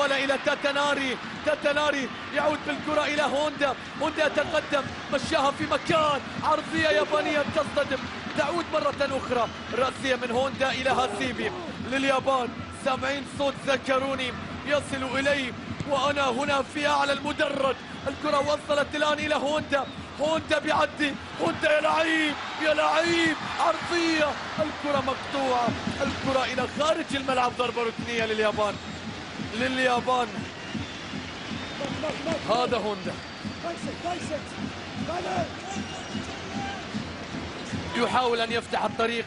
محاولة إلى تاتاناري. تاتاناري يعود بالكرة إلى هوندا. هوندا يتقدم، مشاها في مكان، عرضية يابانية تصطدم، تعود مرة أخرى، رأسية من هوندا إلى هاسيبي لليابان. سامعين صوت ذكروني يصل إلي وأنا هنا في أعلى المدرج. الكرة وصلت الآن إلى هوندا. هوندا بيعدي، هوندا يا لعيب يا لعيب، عرضية، الكرة مقطوعة، الكرة إلى خارج الملعب، ضربة ركنية لليابان. هذا هوندا يحاول أن يفتح الطريق،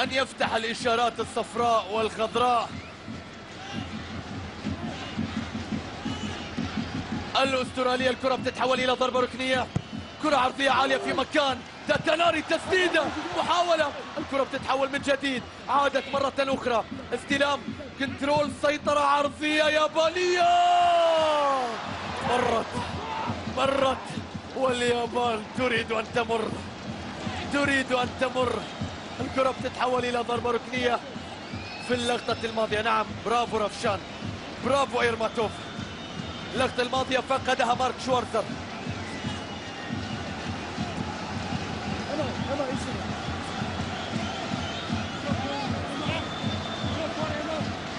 أن يفتح الإشارات الصفراء والخضراء. الأسترالية الكرة بتتحول إلى ضربة ركنية، كرة عرضية عالية في مكان، تاتاناري تسديدة، محاولة، الكرة بتتحول من جديد، عادت مرة أخرى، استلام، كنترول، سيطرة، عرضية يابانية، مرت واليابان تريد أن تمر. الكرة بتتحول إلى ضربة ركنية في اللقطة الماضية. نعم، برافو رفشان، برافو إيرماتوف. اللقطة الماضية فقدها مارك شوارزر.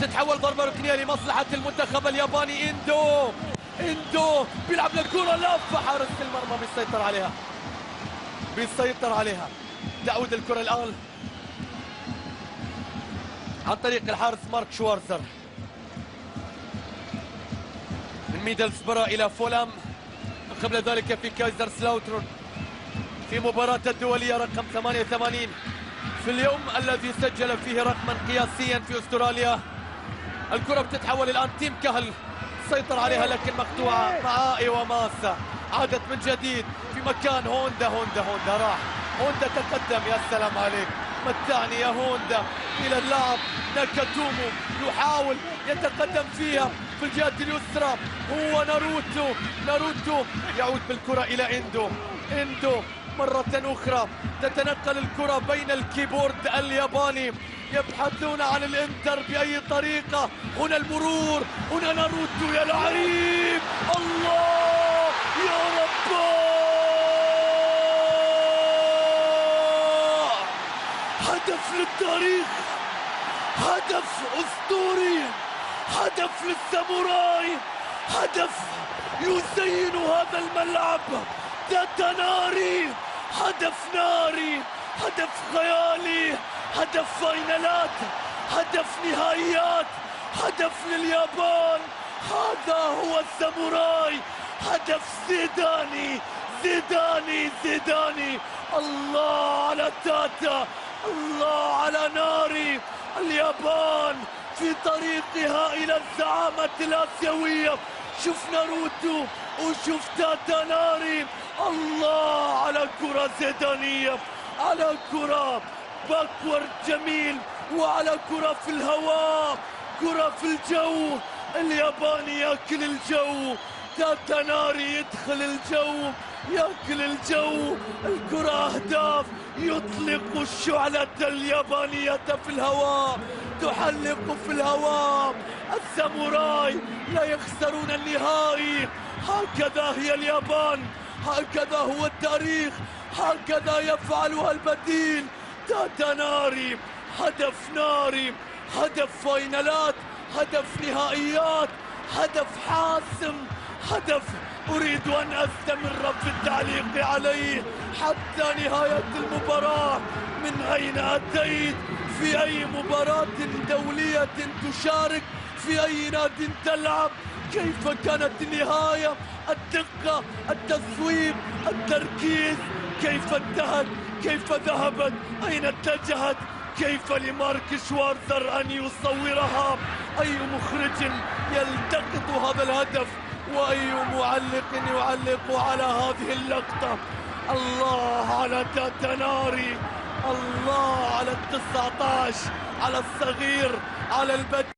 تتحول ضربة ركنية لمصلحة المنتخب الياباني. اندو بيلعب للكرة، لافة، حارس المرمى بيسيطر عليها. تعود الكرة الآن عن طريق الحارس مارك شوارزر من ميدلسبرا إلى فولام، قبل ذلك في كايزر سلاوترون في مباراة الدولية رقم 88 في اليوم الذي سجل فيه رقما قياسيا في أستراليا. الكرة بتتحول الآن، تيم كهل سيطر عليها لكن مقطوعة مع وماسا. عادت من جديد في مكان هوندا راح، هوندا تقدم، يا سلام عليك، متعني يا هوندا إلى اللاعب ناكاتومو، يحاول يتقدم فيها في الجهة اليسرى، هو ناروتو يعود بالكرة إلى اندو مرة أخرى، تتنقل الكرة بين الكيبورد الياباني، يبحثون عن الانتر بأي طريقة. هنا المرور، هنا ناروتو يا لعيب، الله يا رب، هدف للتاريخ، هدف أسطوري، هدف للساموراي، هدف يزين هذا الملعب. تاتاناري، هدف ناري، هدف خيالي، هدف فاينالات، هدف نهائيات، هدف لليابان. هذا هو الساموراي، هدف زيداني. الله على تاتا، الله على ناري. اليابان في طريقها إلى الزعامة الآسيوية. شوف ناروتو وشوف تاتاناري، الله على كرة زيدانية، على كرة باكورد جميل، وعلى كرة في الهواء، كرة في الجو. الياباني ياكل الجو، تاتاناري يدخل الجو، ياكل الجو. الكرة أهداف، يطلق الشعلة اليابانية في الهواء، تحلق في الهواء. الساموراي لا يخسرون النهائي. هكذا هي اليابان، هكذا هو التاريخ، هكذا يفعلها البديل. تاتاناري، هدف ناري، هدف فاينالات، هدف نهائيات، هدف حاسم، هدف أريد أن أستمر في التعليق عليه حتى نهاية المباراة. من أين أتيت؟ في أي مباراة دولية تشارك؟ في أي ناد تلعب؟ كيف كانت النهاية؟ الدقة، التصويب، التركيز، كيف انتهت؟ كيف ذهبت؟ أين اتجهت؟ كيف لمارك شوارزر أن يصورها؟ أي مخرج يلتقط هذا الهدف؟ وأي معلق يعلق على هذه اللقطة؟ الله على تاتاناري، الله على ال19، على الصغير، على البديل.